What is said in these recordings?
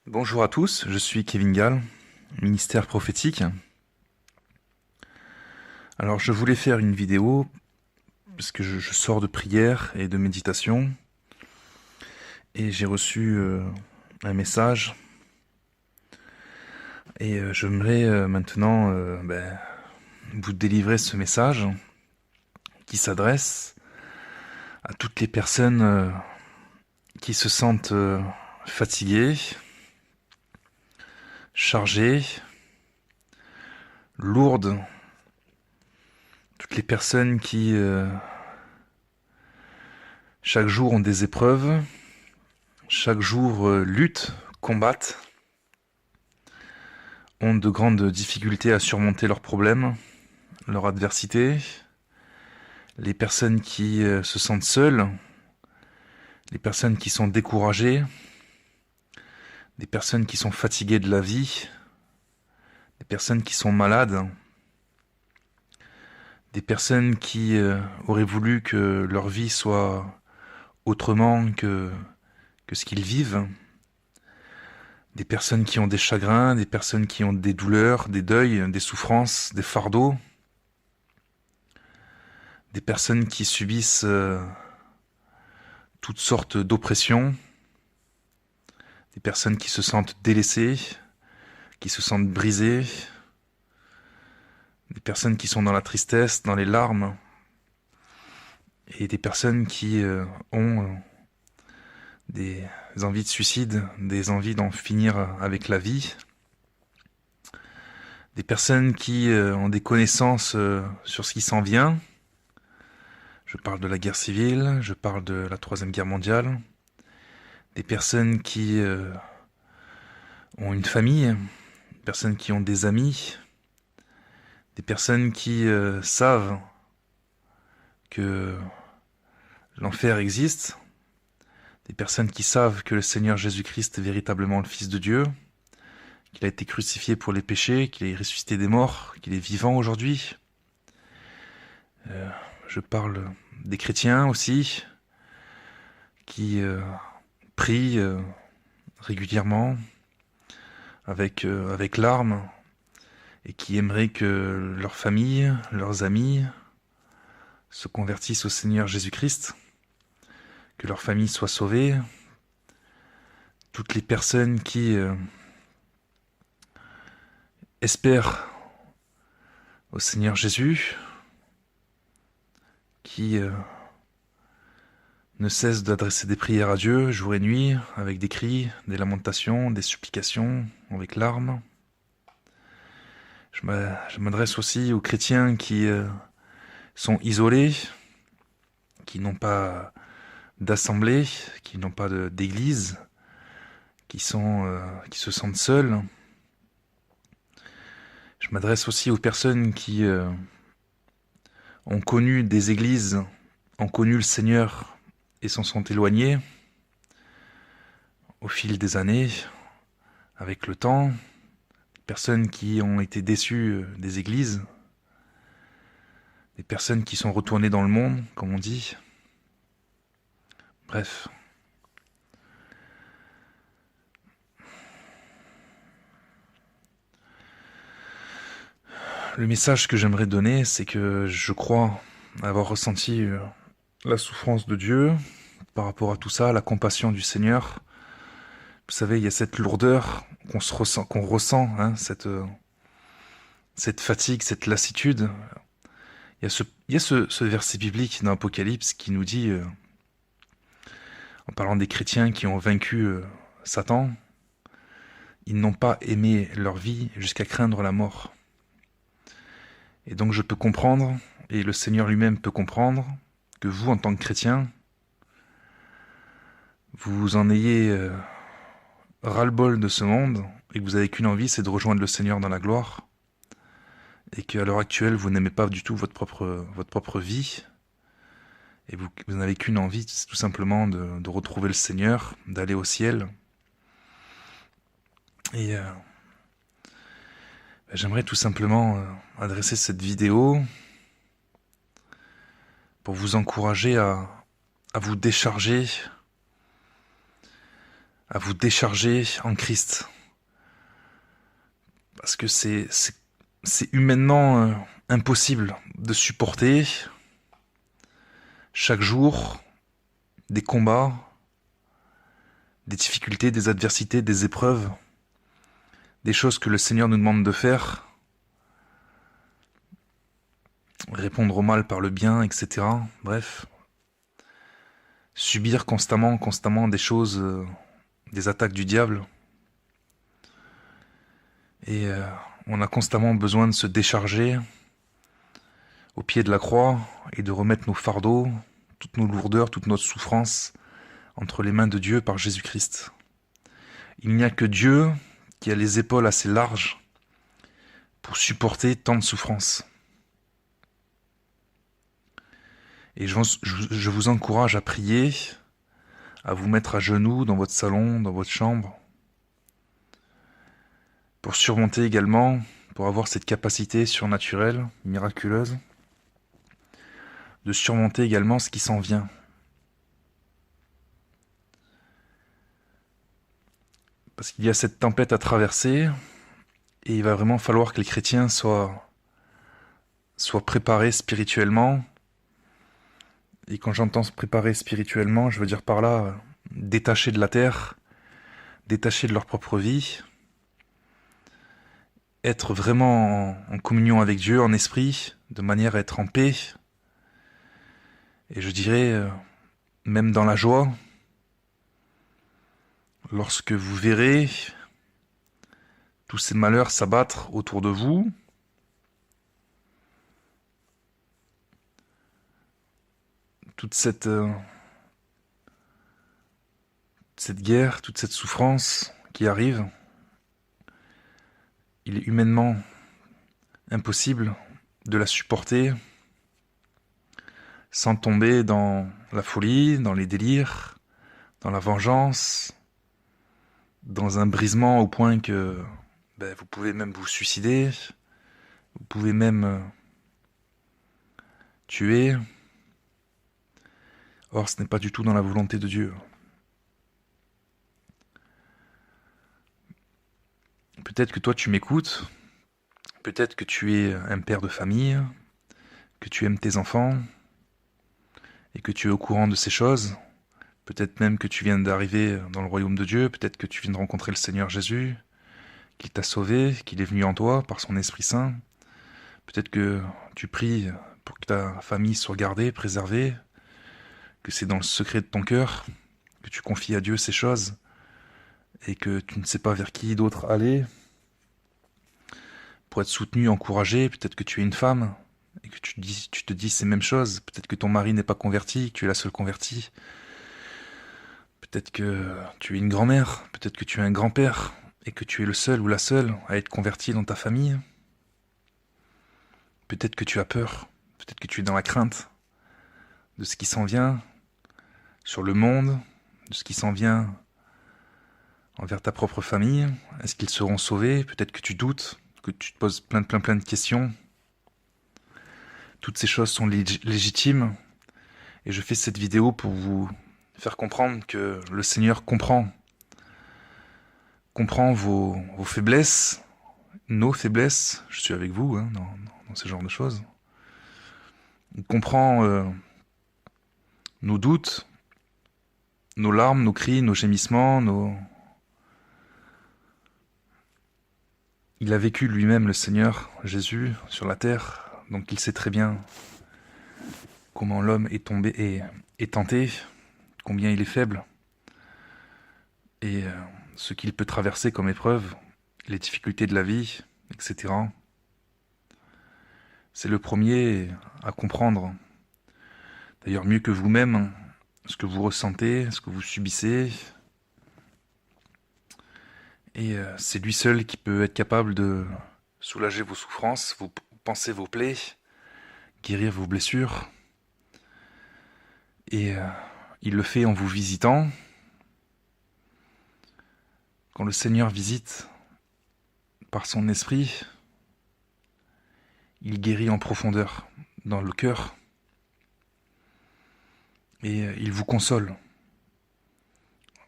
Bonjour à tous, je suis Kevin Gall, ministère prophétique. Alors je voulais faire une vidéo parce que je sors de prière et de méditation et j'ai reçu un message et j'aimerais maintenant vous délivrer ce message qui s'adresse à toutes les personnes qui se sentent fatiguées, chargées, lourdes, toutes les personnes qui chaque jour ont des épreuves, chaque jour luttent, combattent, ont de grandes difficultés à surmonter leurs problèmes, leur adversité, les personnes qui se sentent seules, les personnes qui sont découragées, des personnes qui sont fatiguées de la vie, des personnes qui sont malades, des personnes qui auraient voulu que leur vie soit autrement que ce qu'ils vivent, des personnes qui ont des chagrins, des personnes qui ont des douleurs, des deuils, des souffrances, des fardeaux, des personnes qui subissent toutes sortes d'oppressions, des personnes qui se sentent délaissées, qui se sentent brisées, des personnes qui sont dans la tristesse, dans les larmes, et des personnes qui ont des envies de suicide, des envies d'en finir avec la vie, des personnes qui ont des connaissances sur ce qui s'en vient. Je parle de la guerre civile, je parle de la Troisième Guerre mondiale, des personnes qui ont une famille, des personnes qui ont des amis, des personnes qui savent que l'enfer existe, des personnes qui savent que le Seigneur Jésus-Christ est véritablement le Fils de Dieu, qu'il a été crucifié pour les péchés, qu'il est ressuscité des morts, qu'il est vivant aujourd'hui. Je parle des chrétiens aussi, qui prient régulièrement, avec larmes, et qui aimeraient que leur famille, leurs amis, se convertissent au Seigneur Jésus-Christ, que leur famille soit sauvée, toutes les personnes qui espèrent au Seigneur Jésus, qui ne cessent d'adresser des prières à Dieu jour et nuit, avec des cris, des lamentations, des supplications, avec larmes. Je m'adresse aussi aux chrétiens qui sont isolés, qui n'ont pas d'assemblée, qui n'ont pas d'église, qui se sentent seuls. Je m'adresse aussi aux personnes qui ont connu des églises, ont connu le Seigneur et s'en sont éloignées au fil des années, avec le temps. Personnes qui ont été déçues des églises, des personnes qui sont retournées dans le monde, comme on dit. Bref. Le message que j'aimerais donner, c'est que je crois avoir ressenti la souffrance de Dieu par rapport à tout ça, la compassion du Seigneur. Vous savez, il y a cette lourdeur qu'on ressent, hein, cette fatigue, cette lassitude. Il y a ce verset biblique dans l'Apocalypse qui nous dit, en parlant des chrétiens qui ont vaincu Satan, ils n'ont pas aimé leur vie jusqu'à craindre la mort. Et donc je peux comprendre, et le Seigneur lui-même peut comprendre, que vous, en tant que chrétien, vous en ayez ras-le-bol de ce monde, et que vous avez qu'une envie, c'est de rejoindre le Seigneur dans la gloire, et qu'à l'heure actuelle, vous n'aimez pas du tout votre propre vie, et vous n'avez qu'une envie, c'est tout simplement de retrouver le Seigneur, d'aller au ciel. Et j'aimerais tout simplement adresser cette vidéo pour vous encourager à vous décharger à vous décharger en Christ. Parce que c'est humainement impossible de supporter chaque jour des combats, des difficultés, des adversités, des épreuves, des choses que le Seigneur nous demande de faire, répondre au mal par le bien, etc. Bref, subir constamment des choses, des attaques du diable. Et on a constamment besoin de se décharger au pied de la croix et de remettre nos fardeaux, toutes nos lourdeurs, toute notre souffrance entre les mains de Dieu par Jésus-Christ. Il n'y a que Dieu qui a les épaules assez larges pour supporter tant de souffrances. Et je vous encourage à prier, à vous mettre à genoux dans votre salon, dans votre chambre, pour surmonter également, pour avoir cette capacité surnaturelle, miraculeuse, de surmonter également ce qui s'en vient. Parce qu'il y a cette tempête à traverser, et il va vraiment falloir que les chrétiens soient préparés spirituellement. Et quand j'entends se préparer spirituellement, je veux dire par là, détachés de la terre, détachés de leur propre vie, être vraiment en communion avec Dieu, en esprit, de manière à être en paix. Et je dirais, même dans la joie, lorsque vous verrez tous ces malheurs s'abattre autour de vous, toute cette guerre, toute cette souffrance qui arrive, il est humainement impossible de la supporter sans tomber dans la folie, dans les délires, dans la vengeance, dans un brisement au point que vous pouvez même vous suicider, vous pouvez même tuer. Or, ce n'est pas du tout dans la volonté de Dieu. Peut-être que toi tu m'écoutes, peut-être que tu es un père de famille, que tu aimes tes enfants, et que tu es au courant de ces choses. Peut-être même que tu viens d'arriver dans le royaume de Dieu, peut-être que tu viens de rencontrer le Seigneur Jésus, qu'il t'a sauvé, qu'il est venu en toi par son Esprit Saint. Peut-être que tu pries pour que ta famille soit gardée, préservée, que c'est dans le secret de ton cœur que tu confies à Dieu ces choses et que tu ne sais pas vers qui d'autre aller pour être soutenu, encouragé. Peut-être que tu es une femme et que tu te dis ces mêmes choses. Peut-être que ton mari n'est pas converti, que tu es la seule convertie. Peut-être que tu es une grand-mère, peut-être que tu es un grand-père et que tu es le seul ou la seule à être converti dans ta famille. Peut-être que tu as peur, peut-être que tu es dans la crainte de ce qui s'en vient sur le monde, de ce qui s'en vient envers ta propre famille. Est-ce qu'ils seront sauvés? Peut-être que tu doutes, que tu te poses plein de questions. Toutes ces choses sont légitimes et je fais cette vidéo pour vous faire comprendre que le Seigneur comprend vos faiblesses, nos faiblesses. Je suis avec vous dans ce genre de choses. Il comprend nos doutes, nos larmes, nos cris, nos gémissements, Il a vécu lui-même, le Seigneur Jésus, sur la terre, donc il sait très bien comment l'homme est tombé et est tenté, combien il est faible, et ce qu'il peut traverser comme épreuve, les difficultés de la vie, etc. C'est le premier à comprendre, d'ailleurs mieux que vous-même, ce que vous ressentez, ce que vous subissez. Et c'est lui seul qui peut être capable de soulager vos souffrances, vous panser vos plaies, guérir vos blessures. Et il le fait en vous visitant. Quand le Seigneur visite par son esprit, il guérit en profondeur, dans le cœur. Et il vous console.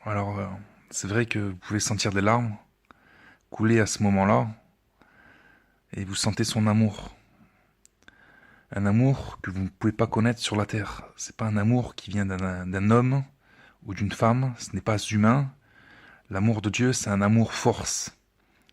Alors, c'est vrai que vous pouvez sentir des larmes couler à ce moment-là, et vous sentez son amour. Un amour que vous ne pouvez pas connaître sur la terre. C'est pas un amour qui vient d'un homme ou d'une femme, ce n'est pas humain. L'amour de Dieu, c'est un amour force,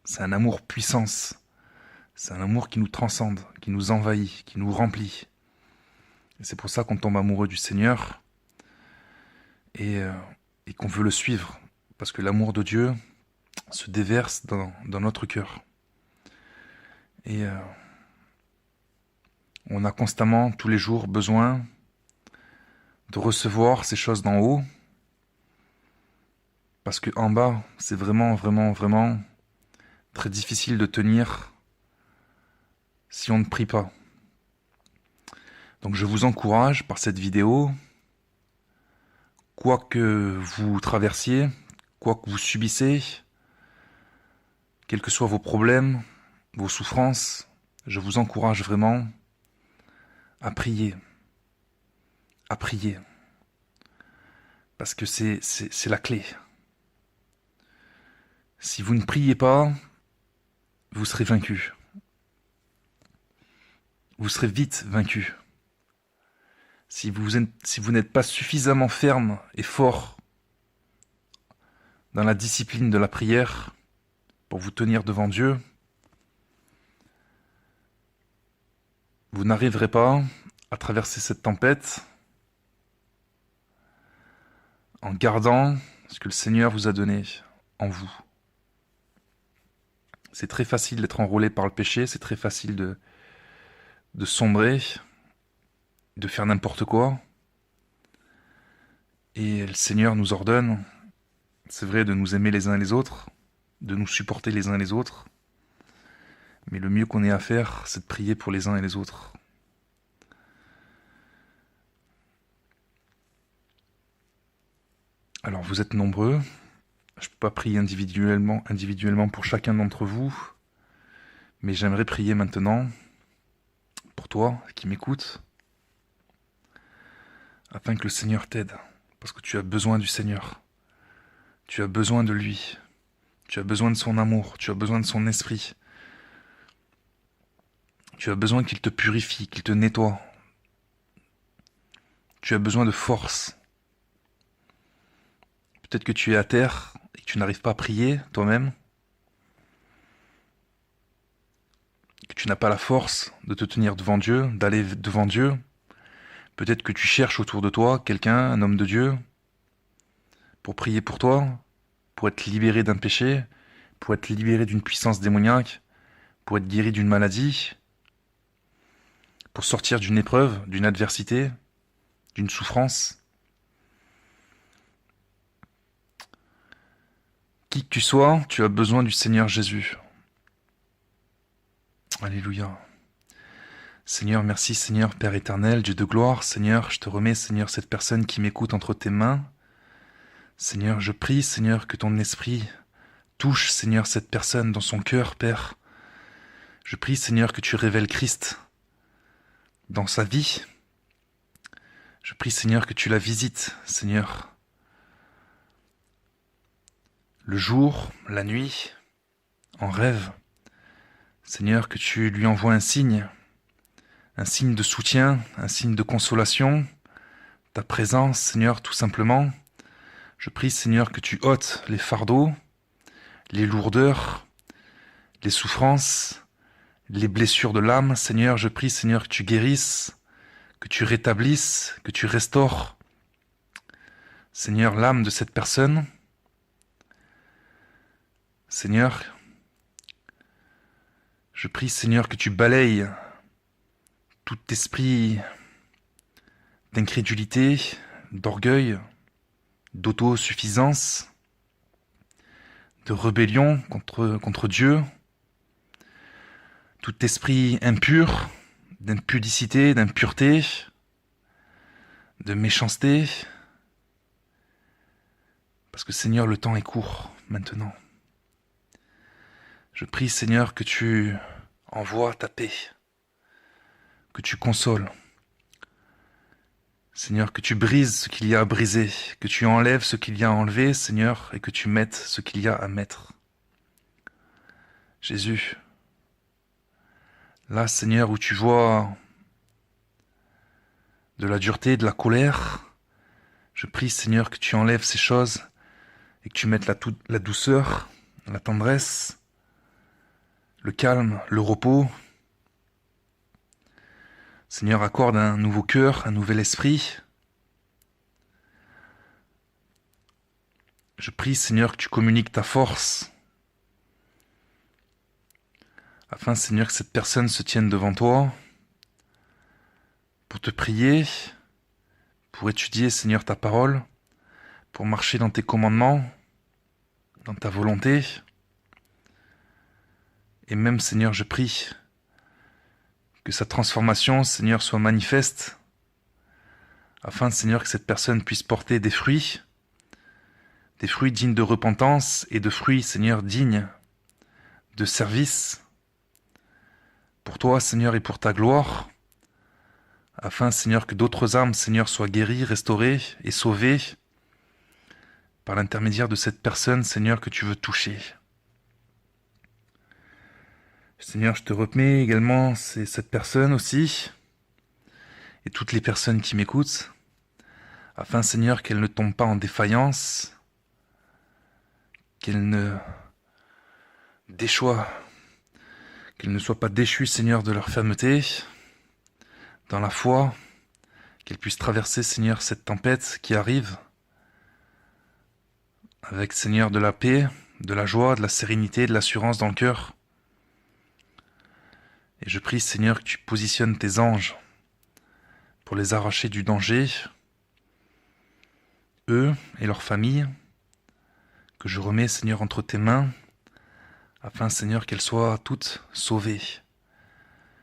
c'est un amour puissance, c'est un amour qui nous transcende, qui nous envahit, qui nous remplit. Et c'est pour ça qu'on tombe amoureux du Seigneur et, et qu'on veut le suivre, parce que l'amour de Dieu se déverse dans notre cœur. Et on a constamment, tous les jours, besoin de recevoir ces choses d'en haut, parce que en bas, c'est vraiment, vraiment, vraiment très difficile de tenir si on ne prie pas. Donc je vous encourage par cette vidéo, quoi que vous traversiez, quoi que vous subissez, quels que soient vos problèmes, vos souffrances, je vous encourage vraiment à prier. À prier. Parce que c'est la clé. Si vous ne priez pas, vous serez vaincu. Vous serez vite vaincu. Si vous n'êtes pas suffisamment ferme et fort dans la discipline de la prière pour vous tenir devant Dieu, vous n'arriverez pas à traverser cette tempête en gardant ce que le Seigneur vous a donné en vous. C'est très facile d'être enrôlé par le péché, c'est très facile de sombrer, de faire n'importe quoi. Et le Seigneur nous ordonne, c'est vrai, de nous aimer les uns les autres, de nous supporter les uns les autres. Mais le mieux qu'on ait à faire, c'est de prier pour les uns et les autres. Alors vous êtes nombreux, je ne peux pas prier individuellement pour chacun d'entre vous, mais j'aimerais prier maintenant pour toi qui m'écoutes, afin que le Seigneur t'aide, parce que tu as besoin du Seigneur, tu as besoin de lui, tu as besoin de son amour, tu as besoin de son esprit, tu as besoin qu'il te purifie, qu'il te nettoie, tu as besoin de force. Peut-être que tu es à terre et que tu n'arrives pas à prier toi-même, que tu n'as pas la force de te tenir devant Dieu, d'aller devant Dieu. Peut-être que tu cherches autour de toi quelqu'un, un homme de Dieu, pour prier pour toi, pour être libéré d'un péché, pour être libéré d'une puissance démoniaque, pour être guéri d'une maladie, pour sortir d'une épreuve, d'une adversité, d'une souffrance. Qui que tu sois, tu as besoin du Seigneur Jésus. Alléluia. Seigneur, merci Seigneur, Père éternel, Dieu de gloire. Seigneur, je te remets, Seigneur, cette personne qui m'écoute entre tes mains. Seigneur, je prie, Seigneur, que ton esprit touche, Seigneur, cette personne dans son cœur, Père. Je prie, Seigneur, que tu révèles Christ dans sa vie. Je prie, Seigneur, que tu la visites, Seigneur. Le jour, la nuit, en rêve. Seigneur, que tu lui envoies un signe de soutien, un signe de consolation, ta présence, Seigneur, tout simplement. Je prie, Seigneur, que tu ôtes les fardeaux, les lourdeurs, les souffrances, les blessures de l'âme. Seigneur, je prie, Seigneur, que tu guérisses, que tu rétablisses, que tu restaures, Seigneur, l'âme de cette personne. Seigneur, je prie, Seigneur, que tu balayes tout esprit d'incrédulité, d'orgueil, d'autosuffisance, de rébellion contre Dieu, tout esprit impur, d'impudicité, d'impureté, de méchanceté, parce que Seigneur, le temps est court maintenant. Je prie, Seigneur, que tu envoies ta paix, que tu consoles, Seigneur, que tu brises ce qu'il y a à briser, que tu enlèves ce qu'il y a à enlever, Seigneur, et que tu mettes ce qu'il y a à mettre. Jésus, là, Seigneur, où tu vois de la dureté, de la colère, je prie, Seigneur, que tu enlèves ces choses et que tu mettes la douceur, la tendresse, le calme, le repos. Seigneur, accorde un nouveau cœur, un nouvel esprit. Je prie, Seigneur, que tu communiques ta force, afin, Seigneur, que cette personne se tienne devant toi, pour te prier, pour étudier, Seigneur, ta parole, pour marcher dans tes commandements, dans ta volonté. Et même, Seigneur, je prie que sa transformation, Seigneur, soit manifeste, afin, Seigneur, que cette personne puisse porter des fruits dignes de repentance et de fruits, Seigneur, dignes de service pour toi, Seigneur, et pour ta gloire, afin, Seigneur, que d'autres âmes, Seigneur, soient guéries, restaurées et sauvées par l'intermédiaire de cette personne, Seigneur, que tu veux toucher. Seigneur, je te remets également cette personne aussi, et toutes les personnes qui m'écoutent, afin, Seigneur, qu'elles ne tombent pas en défaillance, qu'elles ne déchoient, qu'elles ne soient pas déchues, Seigneur, de leur fermeté, dans la foi, qu'elles puissent traverser, Seigneur, cette tempête qui arrive, avec, Seigneur, de la paix, de la joie, de la sérénité, de l'assurance dans le cœur. Et je prie, Seigneur, que tu positionnes tes anges pour les arracher du danger, eux et leurs familles, que je remets, Seigneur, entre tes mains, afin, Seigneur, qu'elles soient toutes sauvées.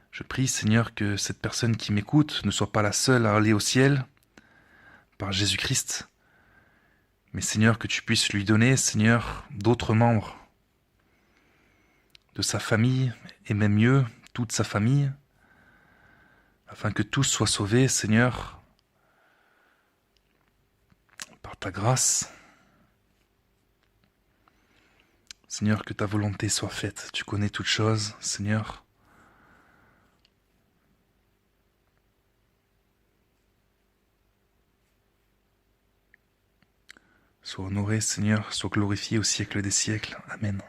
Je prie, Seigneur, que cette personne qui m'écoute ne soit pas la seule à aller au ciel par Jésus-Christ, mais, Seigneur, que tu puisses lui donner, Seigneur, d'autres membres de sa famille, et même mieux, toute sa famille, afin que tous soient sauvés, Seigneur, par ta grâce. Seigneur, que ta volonté soit faite. Tu connais toutes choses, Seigneur. Sois honoré, Seigneur, sois glorifié au siècle des siècles. Amen.